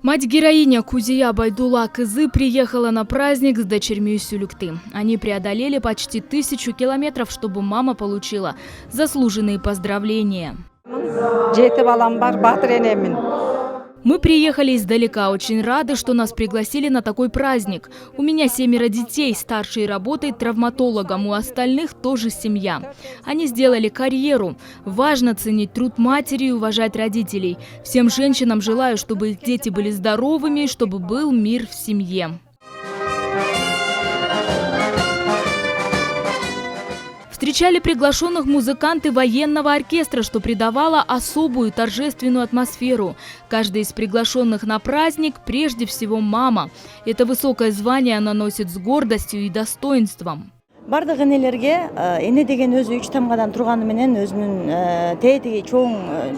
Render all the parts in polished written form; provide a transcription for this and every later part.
Мать-героиня Кузия Байдулла Кызы приехала на праздник с дочерьми из Сюлюкты. Они преодолели почти 1000 километров, чтобы мама получила заслуженные поздравления. Мы приехали издалека, очень рады, что нас пригласили на такой праздник. У меня 7 детей, старший работает травматологом, у остальных тоже семья. Они сделали карьеру. Важно ценить труд матери и уважать родителей. Всем женщинам желаю, чтобы их дети были здоровыми, чтобы был мир в семье. Встречали приглашенных музыканты военного оркестра, что придавало особую торжественную атмосферу. Каждый из приглашенных на праздник прежде всего мама. Это высокое звание она носит с гордостью и достоинством. Бардык энелерге эне деген өзү 3 тамгадан турганы менен өзүнүн тетиги чоң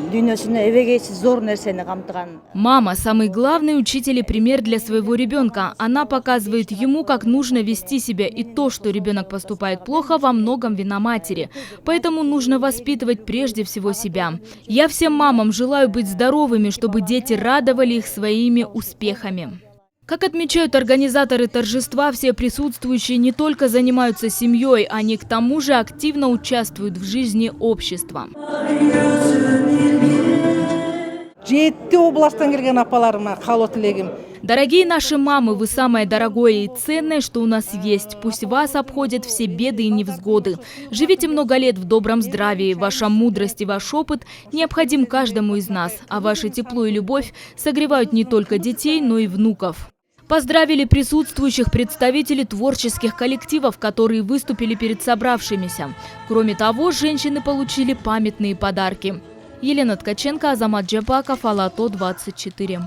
дүйнөсүнө эбегейсиз зор нерсени камтыган. Мама – самый главный учитель и пример для своего ребенка. Она показывает ему, как нужно вести себя. И то, что ребенок поступает плохо, во многом вина матери. Поэтому нужно воспитывать прежде всего себя. Я всем мамам желаю быть здоровыми, чтобы дети радовали их своими успехами. Как отмечают организаторы торжества, все присутствующие не только занимаются семьей, они к тому же активно участвуют в жизни общества. Дорогие наши мамы, вы самое дорогое и ценное, что у нас есть. Пусть вас обходят все беды и невзгоды. Живите много лет в добром здравии. Ваша мудрость и ваш опыт необходим каждому из нас. А ваше тепло и любовь согревают не только детей, но и внуков. Поздравили присутствующих представителей творческих коллективов, которые выступили перед собравшимися. Кроме того, женщины получили памятные подарки. Елена Ткаченко, Азамат Джапаков, Ала-То 24.